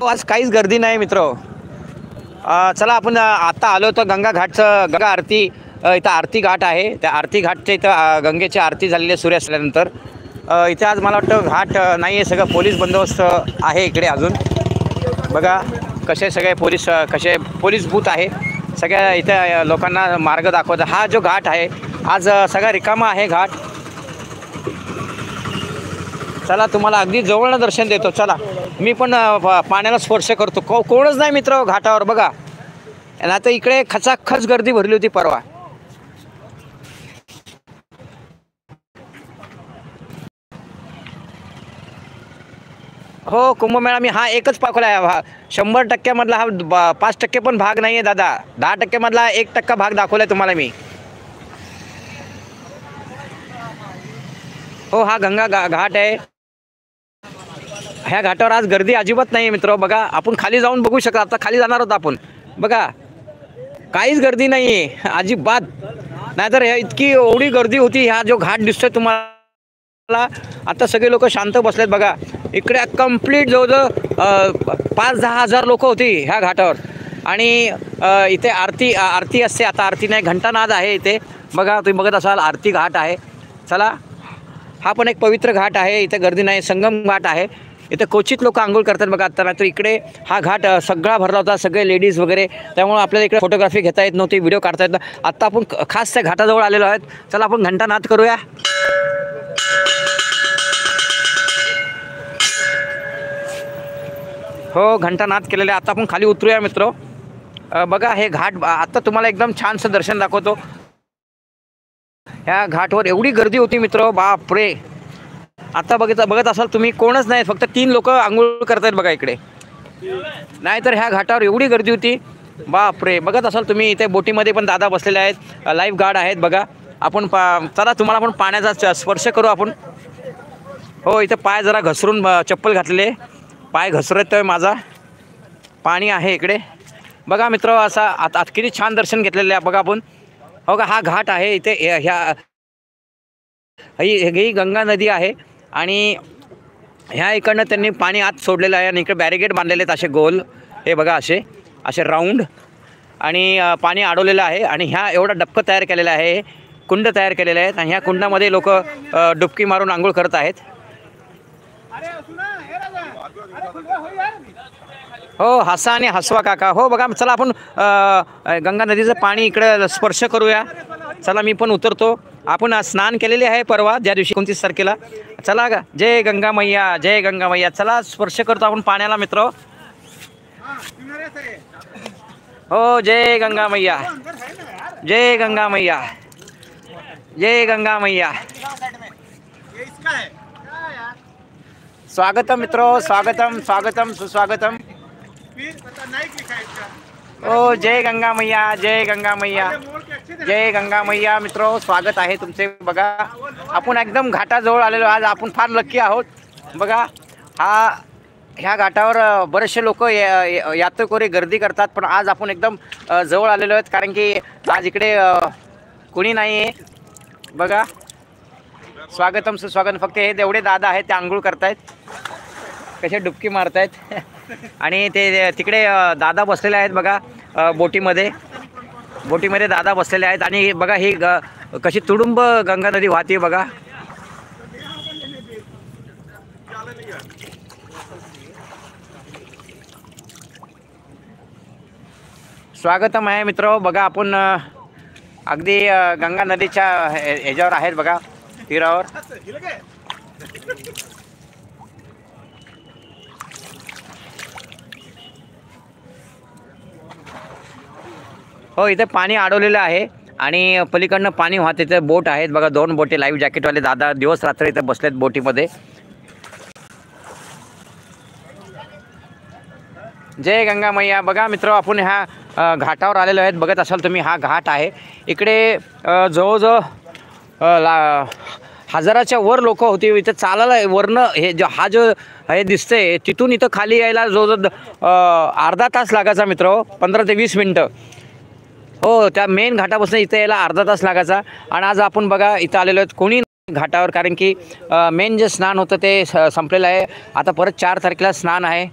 आज काहीच गर्दी नाही मित्र. चला आपण आता आलो तर गंगा घाटचं गंगा आरती इथं आरती घाट आहे. त्या आरती घाटच्या इथं गंगेची आरती झालेली आहे सूर्य असल्यानंतर. इथे आज मला वाटतं घाट नाही आहे, सगळं पोलीस बंदोबस्त आहे इकडे. अजून बघा कसे सगळे पोलीस बूथ आहे. सगळ्या इथे लोकांना मार्ग दाखवतात. हा जो घाट आहे आज सगळा रिकामा आहे घाट. चला तुम्हाला अगदी जवळनं दर्शन देतो. चला मी पण पाण्याला स्पर्श करतो. कोणच नाही मित्र घाटावर बघा. आणि आता इकडे खचाखच गर्दी भरली होती परवा. हो कुंभमेळा मी हा एकच पाखवला आहे. 100% मधला हा 5% पण भाग नाही आहे दादा. 10% मधला 1% भाग दाखवलाय तुम्हाला मी. हो हा गंगा घाट आहे. ह्या घाटावर आज गर्दी अजिबात नाही मित्र. बघा आपण खाली जाऊन बघू शकता. आता खाली जाणार होतो आपण. बघा काहीच गर्दी नाही आहे अजिबात. नाहीतर इतकी एवढी गर्दी होती. हा जो घाट दिसतोय तुम्हाला आता सगळे लोक शांत बसलेत. बघा इकडे कंप्लीट जवळजवळ 5-10 हजार लोक होती ह्या घाटावर. आणि इथे आरती असते. आता आरती नाही, घंटानाद आहे इथे. बघा तुम्ही बघत असाल आरती घाट आहे. चला हा पण एक पवित्र घाट आहे. इथे गर्दी नाही, संगम घाट आहे. इथे क्वचित लोक आंघोळ करतात बघा. आता तर इकडे हा घाट सगळा भरला होता, सगळे लेडीज वगैरे. त्यामुळे आपल्याला इकडे फोटोग्राफी घेता येत नव्हती, व्हिडिओ काढता येत नव्हता. आत्ता आपण खास त्या घाटाजवळ आलेलो आहेत. चला आपण घंटानाद करूया. हो घंटानाद केलेले. आता आपण खाली उतरूया मित्र. बघा हे घाट आता तुम्हाला एकदम छानसं दर्शन दाखवतो. ह्या घाटवर एवढी गर्दी होती मित्र, बाप रे. आता बघत असाल तुम्ही कोणच नाही, फक्त 3 लोक आंघोळ करतायत बघा इकडे. नाहीतर ह्या घाटावर एवढी गर्दी होती बाप रे. बघत असाल तुम्ही इथे बोटीमध्ये पण दादा बसलेले आहेत, लाईफ गार्ड आहेत बघा. आपण चला तुम्हाला पण पाण्याचा स्पर्श करू आपण. हो इथे पाय जरा घसरून चप्पल घातलेले, पाय घसरतोय माझा. पाणी आहे इकडे बघा मित्र. असा आता किती छान दर्शन घेतलेलं आहे बघा आपण. हो का हा घाट आहे इथे. ही गंगा नदी आहे आणि ह्या इकडनं त्यांनी पाणी आत सोडलेलं आहे. आणि इकडे बॅरिकेड बांधलेले आहेत असे गोल. हे बघा असे राऊंड. आणि पाणी अडवलेलं आहे. आणि ह्या एवढा डबकं तयार केलेलं आहे, कुंड तयार केलेले आहेत. आणि ह्या कुंडामध्ये लोक डुबकी मारून आंघोळ करत आहेत. हो हसा आणि हसवा काका. हो बघा चला आपण गंगा नदीचं पाणी इकडे स्पर्श करूया. चला मी पण उतरतो. आपण स्नान केलेले आहे परवा ज्या दिवशी 29 तारखेला. चला का जय गंगा मैया, जय गंगा मैया. चला स्पर्श करतो आपण पाण्याला मित्र. हो जय गंगा मैया, जय गंगा मैया, जय गंगा मैया. स्वागतम मित्रो, स्वागतम स्वागतम सुस्वागतम. ओ जय गंगा मैया, जय गंगा मैया, जय गंगा मैया. मित्रो स्वागत आहे तुमचे. बघा आपण एकदम घाटाजवळ आलेलो. आज आपण फार लक्की आहोत. बघा ह्या घाटावर बरेचसे लोक यात्रेकरी गर्दी करतात, पण आज आपण एकदम जवळ आलेलो आहेत. कारण की आज इकडे कोणी नाही आहे. बघा स्वागतम सुस्वागतम. फक्त हे तेवढे दादा आहेत ते आंघोळ करतायत, कसे डुबकी मारतायत. आणि ते तिकडे दादा बसलेले आहेत बघा बोटीमध्ये दादा बसलेले आहेत. आणि बघा ही कशी तुडुंब गंगा नदी वाहते बघा. स्वागतम आहे मित्र. बघा आपण अगदी गंगा नदीच्या ह्याच्यावर आहेत बघा, तीरावर. हो इथे पाणी अडवलेलं आहे आणि पलीकडनं पाणी वाहते. इथे बोट आहेत बघा, 2 बोटे. लाईव्ह जॅकेटवाले दादा दिवस रात्र इथे बसलेत बोटीमध्ये. जय गंगा मैया. बघा मित्र आपण ह्या घाटावर आलेलो आहेत. बघत असाल तुम्ही हा घाट आहे. इकडे जवळजवळ हजाराच्या वर लोक होती. इथे चालायला वरनं हा जो दिसतंय तिथून इथं खाली यायला जवळजवळ अर्धा तास लागायचा मित्र, 15 ते 20 मिनटं. हो त्या मेन घाटापासून इथे यायला अर्धा तास लागायचा. आणि आज आपण बघा इथं आलेलो आहेत कोणी घाटावर, कारण की मेन जे स्नान होतं ते संपलेलं आहे. आता परत 4 तारखेला स्नान आहे.